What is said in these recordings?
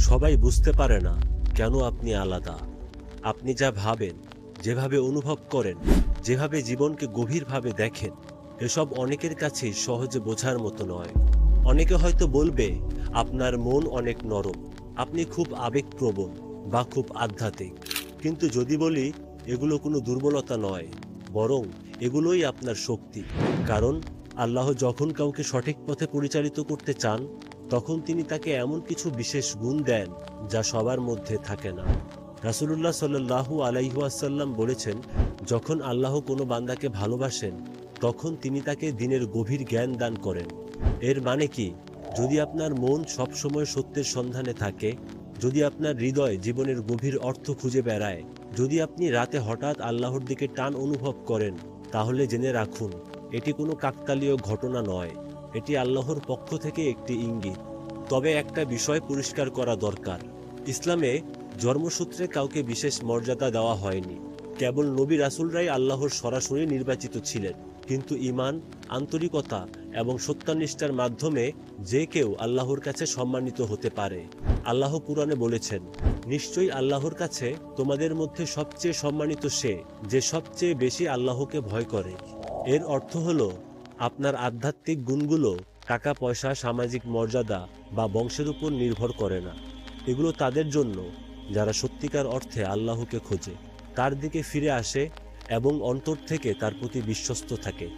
সবাই বুঝতে পারে না কেন আপনি আলাদা। আপনি যা ভাবেন, যেভাবে অনুভব করেন, যেভাবে জীবনকে গভীরভাবে দেখেন, এসব অনেকের কাছেই সহজে বোঝার মতো নয়। অনেকে হয়তো বলবে আপনার মন অনেক নরম, আপনি খুব আবেগপ্রবণ বা খুব আধ্যাত্মিক। কিন্তু যদি বলি এগুলো কোনো দুর্বলতা নয়, বরং এগুলোই আপনার শক্তি। কারণ আল্লাহ যখন কাউকে সঠিক পথে পরিচালিত করতে চান, তখন তিনি তাকে এমন কিছু বিশেষ গুণ দেন যা সবার মধ্যে থাকে না। রাসূলুল্লাহ সাল্লাল্লাহু আলাইহি ওয়াসাল্লাম বলেছেন, যখন আল্লাহ কোনো বান্দাকে ভালোবাসেন, তখন তিনি তাকে দ্বীনের গভীর জ্ঞান দান করেন। এর মানে কি? যদি আপনার মন সবসময় সত্যের সন্ধানে থাকে, যদি আপনার হৃদয় জীবনের গভীর অর্থ খুঁজে বেড়ায়, যদি আপনি রাতে হঠাৎ আল্লাহর দিকে টান অনুভব করেন, তাহলে জেনে রাখুন এটি কোনো কাকতালীয় ঘটনা নয়, এটি আল্লাহর পক্ষ থেকে একটি ইঙ্গিত। তবে একটা বিষয় পরিষ্কার করা দরকার, ইসলামে জন্মসূত্রে কাউকে বিশেষ মর্যাদা দেওয়া হয়নি। কেবল নবী রাসূলরাই আল্লাহর সরাসরি নির্বাচিত ছিলেন। কিন্তু ঈমান, আন্তরিকতা এবং সত্যানিষ্ঠার মাধ্যমে যে কেউ আল্লাহর কাছে সম্মানিত হতে পারে। আল্লাহ কুরআনে বলেছেন, নিশ্চয়ই আল্লাহর কাছে তোমাদের মধ্যে সবচেয়ে সম্মানিত সে যে সবচেয়ে বেশি আল্লাহকে ভয় করে। এর অর্থ হলো আপনার আধ্যাত্মিক গুণগুলো টাকা পয়সা, সামাজিক মর্যাদা বা বংশের উপর নির্ভর করে না। এগুলো তাদের জন্য যারা সত্যিকার অর্থে আল্লাহকে খোঁজে, তার দিকে ফিরে আসে এবং অন্তর থেকে তার প্রতি বিশ্বস্ত থাকে।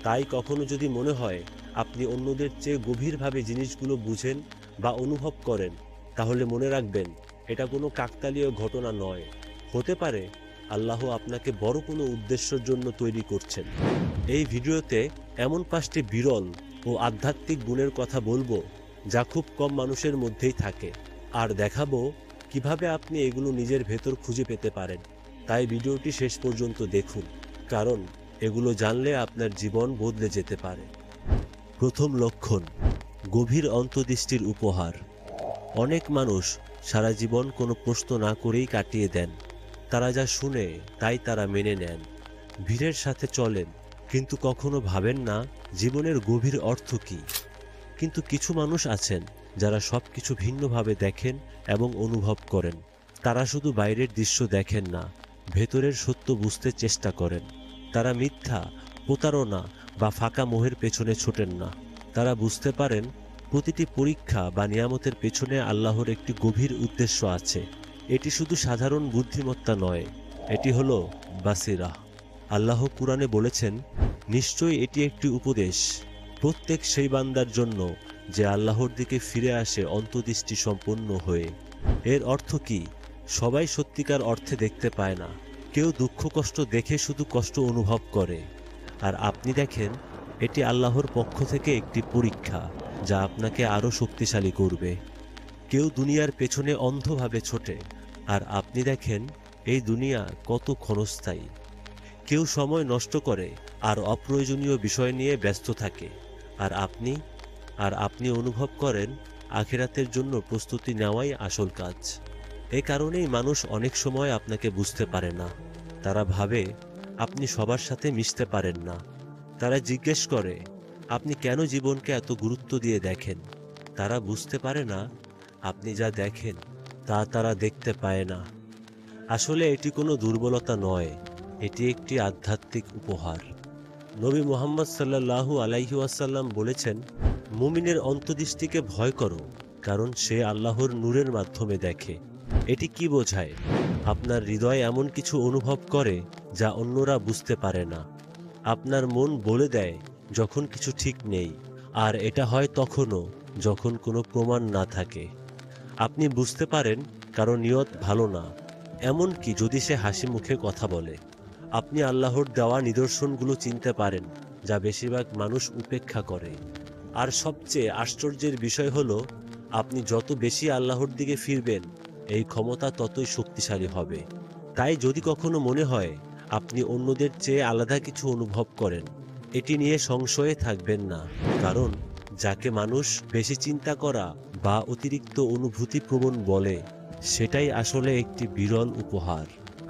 তাই কখনো যদি মনে হয় আপনি অন্যদের চেয়ে গভীরভাবে জিনিসগুলো বুঝেন বা অনুভব করেন, তাহলে মনে রাখবেন এটা কোনো কাকতালীয় ঘটনা নয়। হতে পারে আল্লাহ আপনাকে বড় কোনো উদ্দেশ্যের জন্য তৈরি করছেন। এই ভিডিওতে এমন 5টি বিরল ও আধ্যাত্মিক গুণের কথা বলবো যা খুব কম মানুষের মধ্যেই থাকে, আর দেখাবো কিভাবে আপনি এগুলো নিজের ভেতর খুঁজে পেতে পারেন। তাই ভিডিওটি শেষ পর্যন্ত দেখুন, কারণ এগুলো জানলে আপনার জীবন বদলে যেতে পারে। প্রথম লক্ষণ, গভীর অন্তর্দৃষ্টির উপহার। অনেক মানুষ সারা জীবন কোনো প্রশ্ন না করেই কাটিয়ে দেন। তারা যা শুনে তাই তারা মেনে নেন, ভিড়ের সাথে চলেন, কিন্তু কখনো ভাবেন না জীবনের গভীর অর্থ কী। কিন্তু কিছু মানুষ আছেন যারা সবকিছু ভিন্নভাবে দেখেন এবং অনুভব করেন। তারা শুধু বাইরের দৃশ্য দেখেন না, ভেতরের সত্য বুঝতে চেষ্টা করেন। তারা মিথ্যা, প্রতারণা বা ফাঁকা মোহের পেছনে ছোটেন না। তারা বুঝতে পারেন প্রতিটি পরীক্ষা বা নিয়ামতের পেছনে আল্লাহর একটি গভীর উদ্দেশ্য আছে। এটি শুধু সাধারণ বুদ্ধিমত্তা নয়, এটি হলো বাসিরা। আল্লাহ কুরআনে বলেছেন, নিশ্চয়ই এটি একটি উপদেশ প্রত্যেক সেই বান্দার জন্য যে আল্লাহর দিকে ফিরে আসে অন্তর্দৃষ্টি সম্পন্ন হয়ে। এর অর্থ কি? সবাই সত্যিকার অর্থে দেখতে পায় না। কেউ দুঃখ কষ্ট দেখে শুধু কষ্ট অনুভব করে, আর আপনি দেখেন এটি আল্লাহর পক্ষ থেকে একটি পরীক্ষা যা আপনাকে আরো শক্তিশালী করবে। কেউ দুনিয়ার পেছনে অন্ধভাবে ছোটে, আর আপনি দেখেন এই দুনিয়া কত ক্ষণস্থায়ী। কেউ সময় নষ্ট করে আর অপ্রয়োজনীয় বিষয় নিয়ে ব্যস্ত থাকে, আর আপনি অনুভব করেন আখিরাতের জন্য প্রস্তুতি নেওয়াই আসল কাজ। এ কারণেই মানুষ অনেক সময় আপনাকে বুঝতে পারে না। তারা ভাবে আপনি সবার সাথে মিশতে পারেন না। তারা জিজ্ঞেস করে আপনি কেন জীবনকে এত গুরুত্ব দিয়ে দেখেন। তারা বুঝতে পারে না আপনি যা দেখেন তা তারা দেখতে পায় না। আসলে এটি কোনো দুর্বলতা নয়, এটি একটি আধ্যাত্মিক উপহার। নবী মুহাম্মদ সাল্লাল্লাহু আলাইহি ওয়াসাল্লাম বলেছেন, মুমিনের অন্তর্দৃষ্টিকে ভয় করো, কারণ সে আল্লাহর নূরের মাধ্যমে দেখে। এটি কি বোঝায়? আপনার হৃদয় এমন কিছু অনুভব করে যা অন্যরা বুঝতে পারে না। আপনার মন বলে দেয় যখন কিছু ঠিক নেই, আর এটা হয় তখনও যখন কোনো প্রমাণ না থাকে। আপনি বুঝতে পারেন কারো নিয়ত ভালো না, এমনকি যদি সে হাসি মুখে কথা বলে। আপনি আল্লাহর দেওয়া নিদর্শনগুলো চিনতে পারেন যা বেশিরভাগ মানুষ উপেক্ষা করে। আর সবচেয়ে আশ্চর্যের বিষয় হলো, আপনি যত বেশি আল্লাহর দিকে ফিরবেন, এই ক্ষমতা ততই শক্তিশালী হবে। তাই যদি কখনো মনে হয় আপনি অন্যদের চেয়ে আলাদা কিছু অনুভব করেন, এটি নিয়ে সংশয়ে থাকবেন না। কারণ যাকে মানুষ বেশি চিন্তা করা বা অতিরিক্ত অনুভূতি প্রবণ বলে, সেটাই আসলে একটি বিরল উপহার।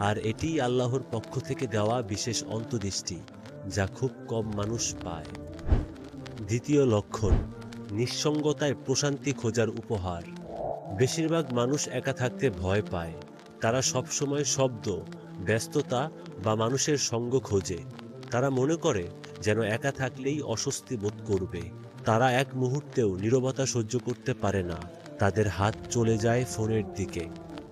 আর এটিই আল্লাহর পক্ষ থেকে দেওয়া বিশেষ অন্তর্দৃষ্টি যা খুব কম মানুষ পায়। দ্বিতীয় লক্ষণ, নিঃসঙ্গতায় প্রশান্তি খোঁজার উপহার। বেশিরভাগ মানুষ একা থাকতে ভয় পায়। তারা সবসময় শব্দ, ব্যস্ততা বা মানুষের সঙ্গ খোঁজে। তারা মনে করে যেন একা থাকলেই অস্বস্তি বোধ করবে। তারা এক মুহূর্তেও নীরবতা সহ্য করতে পারে না। তাদের হাত চলে যায় ফোনের দিকে।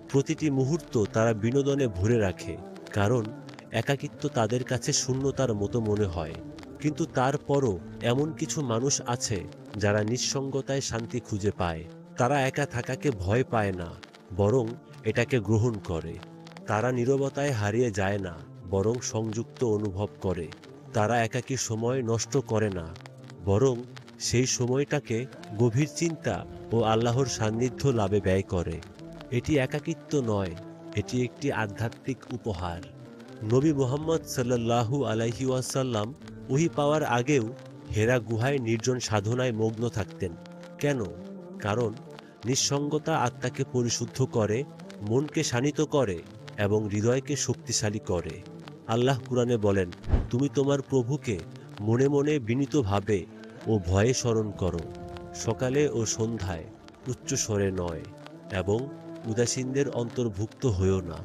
প্রতিটি মুহূর্ত তারা বিনোদনে ভরে রাখে, কারণ একাকিত্ব তাদের কাছে শূন্যতার মতো মনে হয়। কিন্তু তারপরও এমন কিছু মানুষ আছে যারা নিঃসঙ্গতায় শান্তি খুঁজে পায়। তারা একা থাকাকে ভয় পায় না, বরং এটাকে গ্রহণ করে। তারা নীরবতায় হারিয়ে যায় না, বরং সংযুক্ত অনুভব করে। তারা একাকী সময় নষ্ট করে না, বরং সেই সময়টাকে গভীর চিন্তা ও আল্লাহর সান্নিধ্য লাভে ব্যয় করে। এটি একাকিত্ব নয়, এটি একটি আধ্যাত্মিক উপহার। নবী মুহাম্মদ সাল্লাল্লাহু আলাইহি ওয়াসাল্লাম ওহী পাওয়ার আগেও হেরা গুহায় নির্জন সাধনায় মগ্ন থাকতেন। কেন? কারণ নিঃসঙ্গতা আত্মাকে পরিশুদ্ধ করে, মনকে শানিত করে এবং হৃদয়কে শক্তিশালী করে। আল্লাহ কুরআনে বলেন, তুমি তোমার প্রভুকে মনে মনে বিনীতভাবে ও ভয়ে স্মরণ করো, সকালে ও সন্ধ্যায়, উচ্চ স্বরে নয়, এবং উদাসীনদের অন্তর্ভুক্ত হইও না।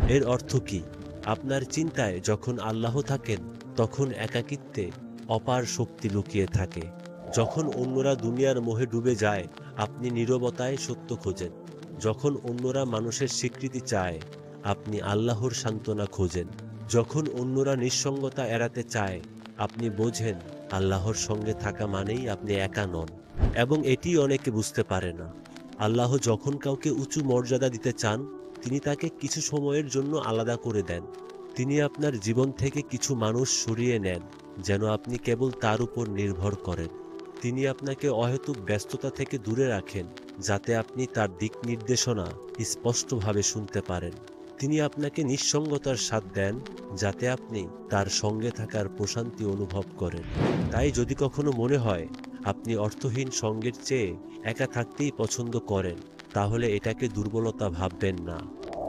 এর অর্থ কি? আপনার চিন্তায় যখন আল্লাহ থাকেন, তখন একাকিত্বে অপার শক্তি লুকিয়ে থাকে। যখন অন্যরা দুনিয়ার মোহে ডুবে যায়, আপনি নীরবতায় সত্য খোঁজেন। যখন অন্যরা মানুষের স্বীকৃতি চায়, আপনি আল্লাহর সান্ত্বনা খোঁজেন। যখন অন্যরা নিঃসঙ্গতা এড়াতে চায়, আপনি বোঝেন আল্লাহর সঙ্গে থাকা মানেই আপনি একা নন। এবং এটি অনেকে বুঝতে পারে না। আল্লাহ যখন কাউকে উঁচু মর্যাদা দিতে চান, তিনি তাকে কিছু সময়ের জন্য আলাদা করে দেন। তিনি আপনার জীবন থেকে কিছু মানুষ সরিয়ে নেন, যেন আপনি কেবল তার উপর নির্ভর করেন। তিনি আপনাকে অহেতুক ব্যস্ততা থেকে দূরে রাখেন, যাতে আপনি তার দিক নির্দেশনা স্পষ্টভাবে শুনতে পারেন। তিনি আপনাকে নিঃসঙ্গতার স্বাদ দেন, যাতে আপনি তার সঙ্গে থাকার প্রশান্তি অনুভব করেন। তাই যদি কখনো মনে হয় আপনি অর্থহীন সঙ্গের চেয়ে একা থাকতেই পছন্দ করেন, তাহলে এটাকে দুর্বলতা ভাববেন না।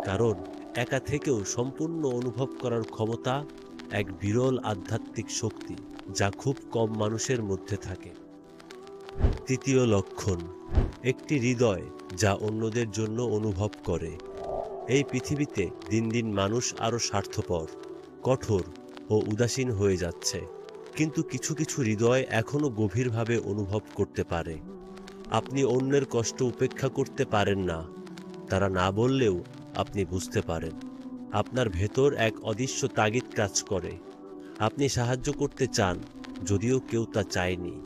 কারণ একা থেকেও সম্পূর্ণ অনুভব করার ক্ষমতা এক বিরল আধ্যাত্মিক শক্তি, যা খুব কম মানুষের মধ্যে থাকে। তৃতীয় লক্ষণ, একটি হৃদয় যা অন্যদের জন্য অনুভব করে। এই পৃথিবীতে দিন দিন মানুষ আরও স্বার্থপর, কঠোর ও উদাসীন হয়ে যাচ্ছে। কিন্তু কিছু কিছু হৃদয় এখনও গভীরভাবে অনুভব করতে পারে। আপনি অন্যের কষ্ট উপেক্ষা করতে পারেন না, তারা না বললেও আপনি বুঝতে পারেন। আপনার ভেতর এক অদৃশ্য তাগিদ কাজ করে। আপনি সাহায্য করতে চান, যদিও কেউ তা চায়নি।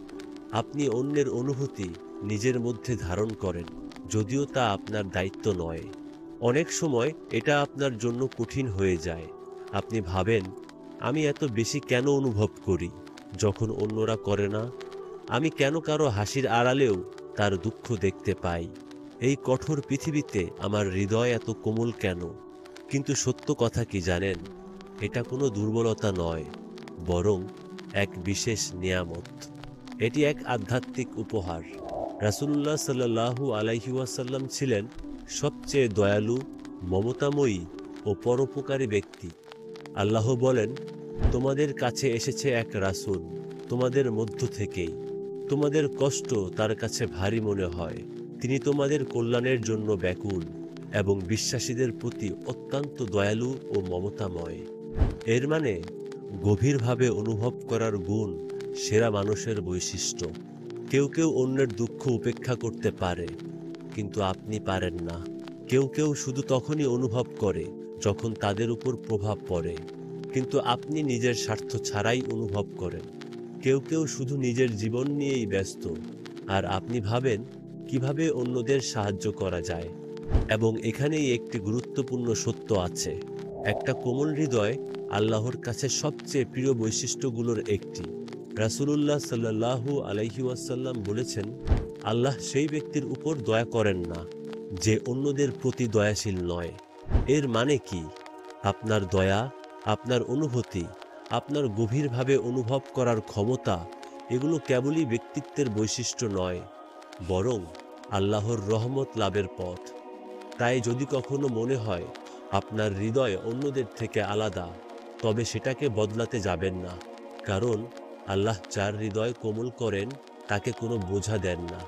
আপনি অন্যের অনুভূতি নিজের মধ্যে ধারণ করেন, যদিও তা আপনার দায়িত্ব নয়। অনেক সময় এটা আপনার জন্য কঠিন হয়ে যায়। আপনি ভাবেন, আমি এত বেশি কেন অনুভব করি যখন অন্যরা করে না? আমি কেন কারো হাসির আড়ালেও তার দুঃখ দেখতে পাই? এই কঠোর পৃথিবীতে আমার হৃদয় এত কোমল কেন? কিন্তু সত্য কথা কি জানেন? এটা কোনো দুর্বলতা নয়, বরং এক বিশেষ নিয়ামত। এটি এক আধ্যাত্মিক উপহার। রাসূলুল্লাহ সাল্লাল্লাহু আলাইহি ওয়াসাল্লাম ছিলেন সবচেয়ে দয়ালু, মমতাময়ী ও পরোপকারী ব্যক্তি। আল্লাহ বলেন, তোমাদের কাছে এসেছে এক রাসূল তোমাদের মধ্য থেকেই। তোমাদের কষ্ট তার কাছে ভারী মনে হয়। তিনি তোমাদের কল্যাণের জন্য ব্যাকুল এবং বিশ্বাসীদের প্রতি অত্যন্ত দয়ালু ও মমতাময়। এর মানে গভীরভাবে অনুভব করার গুণ সেরা মানুষের বৈশিষ্ট্য। কেউ কেউ অন্যের দুঃখ উপেক্ষা করতে পারে, কিন্তু আপনি পারেন না। কেউ কেউ শুধু তখনই অনুভব করে যখন তাদের উপর প্রভাব পড়ে, কিন্তু আপনি নিজের স্বার্থ ছাড়াই অনুভব করেন। কেউ কেউ শুধু নিজের জীবন নিয়েই ব্যস্ত, আর আপনি ভাবেন কিভাবে অন্যদের সাহায্য করা যায়। এবং এখানেই একটি গুরুত্বপূর্ণ সত্য আছে। একটা কোমল হৃদয় আল্লাহর কাছে সবচেয়ে প্রিয় বৈশিষ্ট্যগুলোর একটি। রাসূলুল্লাহ সাল্লাল্লাহু আলাইহি ওয়াসাল্লাম বলেছেন, আল্লাহ সেই ব্যক্তির উপর দয়া করেন না যে অন্যদের প্রতি দয়াশীল নয়। এর মানে কি? আপনার দয়া, আপনার অনুভূতি, আপনার গভীরভাবে অনুভব করার ক্ষমতা, এগুলো কেবলই ব্যক্তিত্বের বৈশিষ্ট্য নয়, বরং আল্লাহর রহমত লাভের পথ। তাই যদি কখনো মনে হয় আপনার হৃদয় অন্যদের থেকে আলাদা, তবে সেটাকে বদলাতে যাবেন না। কারণ আল্লাহ যার হৃদয় কোমল করেন তাকে কোনো বোঝা দেন না,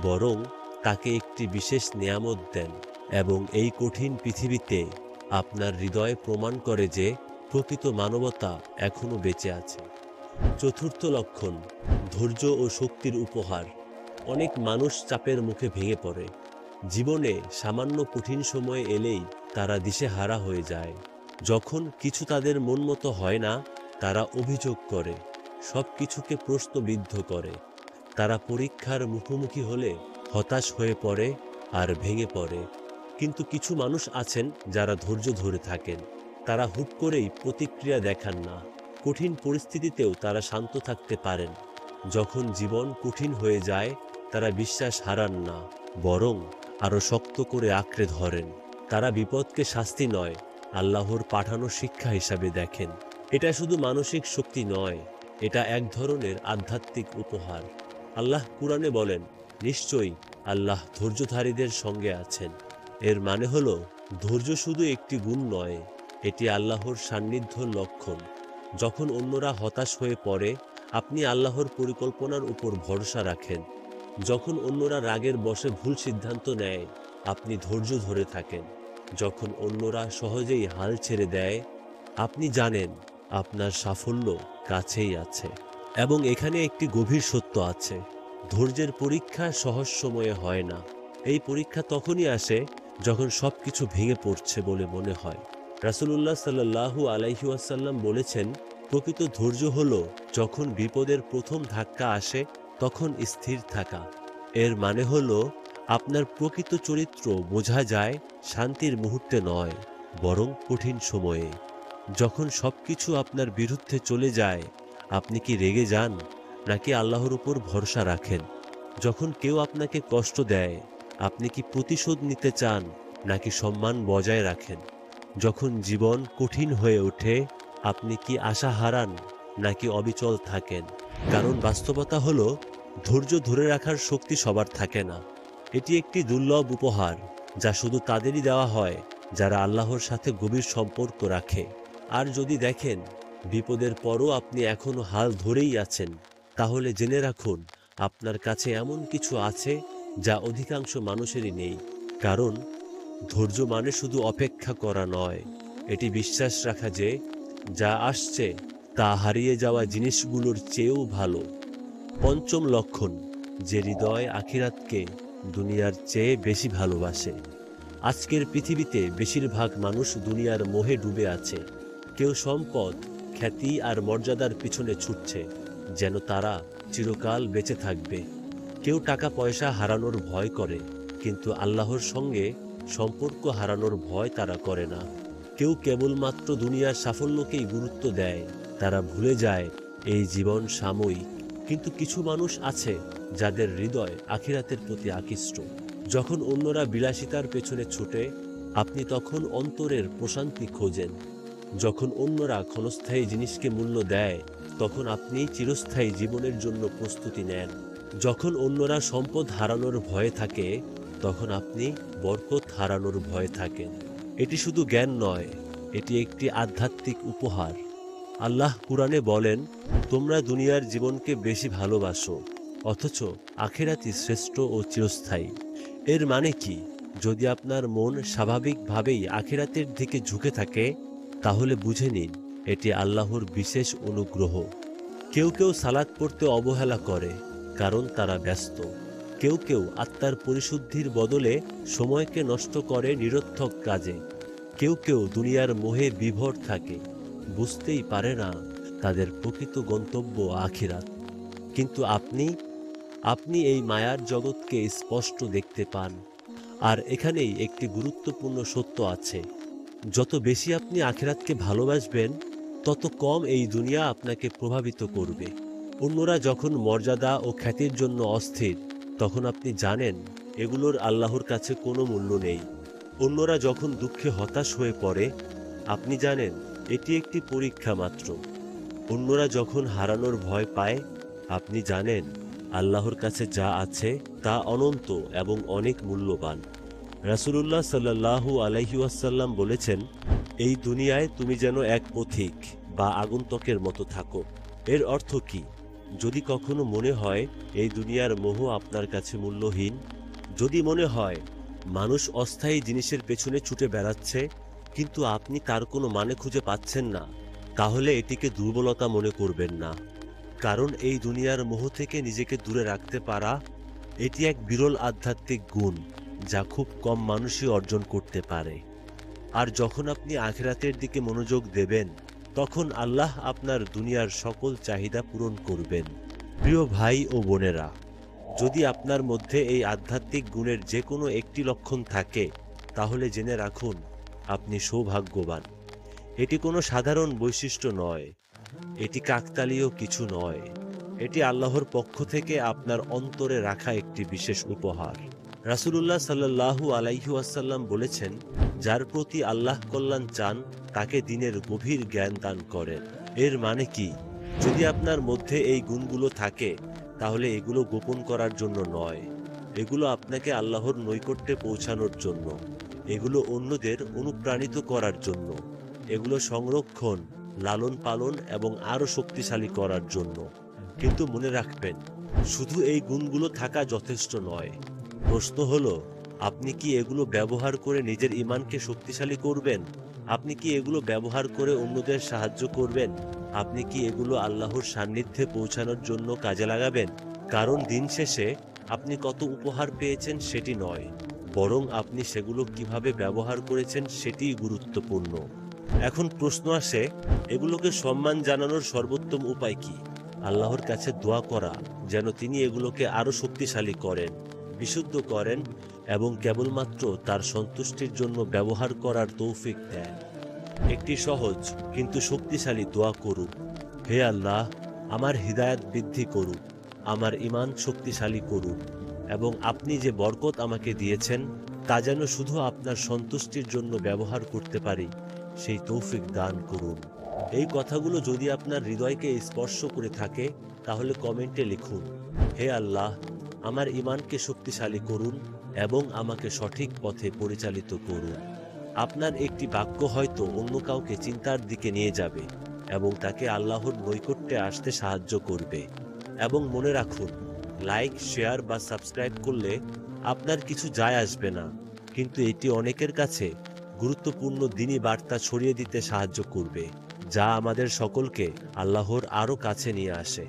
বরং তাকে একটি বিশেষ নিয়ামত দেন এবং এই কঠিন পৃথিবীতে আপনার হৃদয় প্রমাণ করে যে প্রকৃত মানবতা এখনো বেঁচে আছে। চতুর্থ লক্ষণ, ধৈর্য ও শক্তির উপহার। অনেক মানুষ চাপের মুখে ভেঙে পড়ে। জীবনে সামান্য কঠিন সময় এলেই তারা দিশেহারা হয়ে যায়। যখন কিছু তাদের মন মতো হয় না, তারা অভিযোগ করে, সব কিছুকে প্রশ্নবিদ্ধ করে। তারা পরীক্ষার মুখোমুখি হলে হতাশ হয়ে পড়ে আর ভেঙে পড়ে। কিন্তু কিছু মানুষ আছেন যারা ধৈর্য ধরে থাকেন। তারা হুট করেই প্রতিক্রিয়া দেখান না। কঠিন পরিস্থিতিতেও তারা শান্ত থাকতে পারেন। যখন জীবন কঠিন হয়ে যায়, তারা বিশ্বাস হারান না, বরং আরো শক্ত করে আঁকড়ে ধরেন। তারা বিপদকে শাস্তি নয়, আল্লাহর পাঠানো শিক্ষা হিসাবে দেখেন। এটা শুধু মানসিক শক্তি নয়, এটা এক ধরনের আধ্যাত্মিক উপহার। আল্লাহ কুরআনে বলেন, নিশ্চয়ই আল্লাহ ধৈর্যধারীদের সঙ্গে আছেন। এর মানে হলো, ধৈর্য শুধু একটি গুণ নয়, এটি আল্লাহর সান্নিধ্যর লক্ষণ। যখন অন্যরা হতাশ হয়ে পড়ে, আপনি আল্লাহর পরিকল্পনার উপর ভরসা রাখেন। যখন অন্যরা রাগের বশে ভুল সিদ্ধান্ত নেয়, আপনি ধৈর্য ধরে থাকেন। যখন অন্যরা সহজেই হাল ছেড়ে দেয়, আপনি জানেন আপনার সাফল্য কাছেই আছে। এবং এখানে একটি গভীর সত্য আছে, ধৈর্যের পরীক্ষা সহজ সময়ে হয় না। এই পরীক্ষা তখনই আসে যখন সবকিছু ভেঙে পড়ছে বলে মনে হয়। রাসূলুল্লাহ সাল্লাল্লাহু আলাইহি ওয়াসাল্লাম বলেছেন, প্রকৃত ধৈর্য হলো যখন বিপদের প্রথম ধাক্কা আসে তখন স্থির থাকা। এর মানে হলো, আপনার প্রকৃত চরিত্র বোঝা যায় শান্তির মুহূর্তে নয়, বরং কঠিন সময়ে। যখন সবকিছু আপনার বিরুদ্ধে চলে যায়, আপনি কি রেগে যান নাকি আল্লাহর উপর ভরসা রাখেন? যখন কেউ আপনাকে কষ্ট দেয়, আপনি কি প্রতিশোধ নিতে চান নাকি সম্মান বজায় রাখেন? যখন জীবন কঠিন হয়ে ওঠে, আপনি কি আশা হারান নাকি অবিচল থাকেন? কারণ বাস্তবতা হলো, ধৈর্য ধরে রাখার শক্তি সবার থাকে না। এটি একটি দুর্লভ উপহার, যা শুধু তাদেরই দেওয়া হয় যারা আল্লাহর সাথে গভীর সম্পর্ক রাখে। আর যদি দেখেন বিপদের পরও আপনি এখনো হাল ধরেই আছেন, তাহলে জেনে রাখুন আপনার কাছে এমন কিছু আছে যা অধিকাংশ মানুষেরই নেই। কারণ ধৈর্য মানে শুধু অপেক্ষা করা নয়, এটি বিশ্বাস রাখা যে যা আসছে তা হারিয়ে যাওয়া জিনিসগুলোর চেয়েও ভালো। পঞ্চম লক্ষণ, যে হৃদয় আখিরাতকে দুনিয়ার চেয়ে বেশি ভালোবাসে। আজকের পৃথিবীতে বেশিরভাগ মানুষ দুনিয়ার মোহে ডুবে আছে। কেউ সম্পদ, খ্যাতি আর মর্যাদার পিছনে ছুটছে যেন তারা চিরকাল বেঁচে থাকবে। কেউ টাকা পয়সা হারানোর ভয় করে, কিন্তু আল্লাহর সঙ্গে সম্পর্ক হারানোর ভয় তারা করে না। কেউ কেবলমাত্র দুনিয়ার সাফল্যকেই গুরুত্ব দেয়, তারা ভুলে যায় এই জীবন সাময়িক। কিন্তু কিছু মানুষ আছে যাদের হৃদয় আখিরাতের প্রতি আকৃষ্ট। যখন অন্যরা বিলাসিতার পেছনে ছুটে, আপনি তখন অন্তরের প্রশান্তি খোঁজেন। যখন অন্যরা ক্ষণস্থায়ী জিনিসকে মূল্য দেয়, তখন আপনি চিরস্থায়ী জীবনের জন্য প্রস্তুতি নেন। যখন অন্যরা সম্পদ হারানোর ভয়ে থাকে, তখন আপনি বরকত হারানোর ভয়ে থাকেন। এটি শুধু জ্ঞান নয়, এটি একটি আধ্যাত্মিক উপহার। আল্লাহ কুরআনে বলেন, তোমরা দুনিয়ার জীবনকে বেশি ভালোবাসো, অথচ আখিরাতই শ্রেষ্ঠ ও চিরস্থায়ী। এর মানে কি? যদি আপনার মন স্বাভাবিকভাবেই আখিরাতের দিকে ঝুঁকে থাকে, তাহলে বুঝে নিন এটি আল্লাহর বিশেষ অনুগ্রহ। কেউ কেউ সালাত পড়তে অবহেলা করে কারণ তারা ব্যস্ত। কেউ কেউ আত্মার পরিশুদ্ধির বদলে সময়কে নষ্ট করে নিরর্থক কাজে। কেউ কেউ দুনিয়ার মোহে বিভোর থাকে, বুঝতেই পারে না তাদের প্রকৃত গন্তব্য আখিরাত। কিন্তু আপনি এই মায়ার জগৎকে স্পষ্ট দেখতে পান। আর এখানেই একটি গুরুত্বপূর্ণ সত্য আছে, যত বেশি আপনি আখিরাতকে ভালোবাসবেন, তত কম এই দুনিয়া আপনাকে প্রভাবিত করবে। অন্যরা যখন মর্যাদা ও খ্যাতির জন্য অস্থির, তখন আপনি জানেন এগুলোর আল্লাহর কাছে কোনো মূল্য নেই। অন্যরা যখন দুঃখে হতাশ হয়ে পড়ে, আপনি জানেন এটি একটি পরীক্ষা মাত্র। অন্যরা যখন হারানোর ভয় পায়, আপনি জানেন আল্লাহর কাছে যা আছে তা অনন্ত এবং অনেক মূল্যবান। রাসূলুল্লাহ সাল্লাল্লাহু আলাইহি ওয়াসাল্লাম বলেছেন, এই দুনিয়ায় তুমি যেন এক পথিক বা আগন্তুকের মতো থাকো। এর অর্থ কি? যদি কখনো মনে হয় এই দুনিয়ার মোহ আপনার কাছে মূল্যহীন, যদি মনে হয় মানুষ অস্থায়ী জিনিসের পেছনে ছুটে বেড়াচ্ছে কিন্তু আপনি তার কোনো মানে খুঁজে পাচ্ছেন না, তাহলে এটিকে দুর্বলতা মনে করবেন না। কারণ এই দুনিয়ার মোহ থেকে নিজেকে দূরে রাখতে পারা এটি এক বিরল আধ্যাত্মিক গুণ যা খুব কম মানুষই অর্জন করতে পারে। আর যখন আপনি আখিরাতের দিকে মনোযোগ দেবেন তখন আল্লাহ আপনার দুনিয়ার সকল চাহিদা পূরণ করবেন। প্রিয় ভাই ও বোনেরা, যদি আপনার মধ্যে এই আধ্যাত্মিক গুণের যে কোনো একটি লক্ষণ থাকে তাহলে জেনে রাখুন আপনি সৌভাগ্যবান। এটি কোনো সাধারণ বৈশিষ্ট্য নয়, এটি কাকতালীয় কিছু নয়, এটি আল্লাহর পক্ষ থেকে আপনার অন্তরে রাখা একটি বিশেষ উপহার। রাসূলুল্লাহ সাল্লাল্লাহু আলাইহি ওয়াসাল্লাম বলেছেন, যার প্রতি আল্লাহ কল্যাণ চান তাকে দ্বীনের গভীর জ্ঞান দান করেন। এর মানে কি? যদি আপনার মধ্যে এই গুণগুলো থাকে তাহলে এগুলো গোপন করার জন্য নয়, এগুলো আপনাকে আল্লাহর নৈকট্যে পৌঁছানোর জন্য, এগুলো অন্যদের অনুপ্রাণিত করার জন্য, এগুলো সংরক্ষণ, লালন পালন এবং আরো শক্তিশালী করার জন্য। কিন্তু মনে রাখবেন, শুধু এই গুণগুলো থাকা যথেষ্ট নয়। প্রশ্ন হলো, আপনি কি এগুলো ব্যবহার করে নিজের ঈমানকে শক্তিশালী করবেন? আপনি কি এগুলো ব্যবহার করে অন্যদের সাহায্য করবেন? আপনি কি এগুলো আল্লাহর সান্নিধ্যে পৌঁছানোর জন্য কাজে লাগাবেন? কারণ দিন শেষে আপনি কত উপহার পেয়েছেন সেটি নয়, বরং আপনি সেগুলো কিভাবে ব্যবহার করেছেন সেটিই গুরুত্বপূর্ণ। এখন প্রশ্ন আসে, এগুলোকে সম্মান জানানোর সর্বোত্তম উপায় কি? আল্লাহর কাছে দোয়া করা যেন তিনি এগুলোকে আরো শক্তিশালী করেন, বিশুদ্ধ করেন এবং কেবলমাত্র তার সন্তুষ্টির জন্য ব্যবহার করার তৌফিক দেন। একটি সহজ কিন্তু শক্তিশালী দোয়া করুন। হে আল্লাহ, আমার হিদায়াত বৃদ্ধি করুন, আমার ঈমান শক্তিশালী করুন এবং আপনি যে বরকত আমাকে দিয়েছেন তা যেন শুধু আপনার সন্তুষ্টির জন্য ব্যবহার করতে পারি সেই তৌফিক দান করুন। এই কথাগুলো যদি আপনার হৃদয়কে স্পর্শ করে থাকে তাহলে কমেন্টে লিখুন, হে আল্লাহ, আমার ঈমানকে শক্তিশালী করুন এবং আমাকে সঠিক পথে পরিচালিত করুন। আপনার একটি বাক্য হয়তো অন্য কাউকে চিন্তার দিকে নিয়ে যাবে এবং তাকে আল্লাহর নৈকট্যে আসতে সাহায্য করবে। এবং মনে রাখুন, লাইক, শেয়ার বা সাবস্ক্রাইব করলে আপনার কিছু যায় আসবে না, কিন্তু এটি অনেকের কাছে গুরুত্বপূর্ণ দ্বীনি বার্তা ছড়িয়ে দিতে সাহায্য করবে, যা আমাদের সকলকে আল্লাহর আরো কাছে নিয়ে আসে।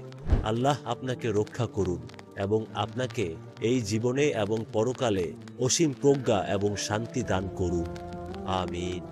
আল্লাহ আপনাকে রক্ষা করুন এবং আপনাকে এই জীবনে এবং পরকালে অসীম প্রজ্ঞা এবং শান্তি দান করুন। আমিন।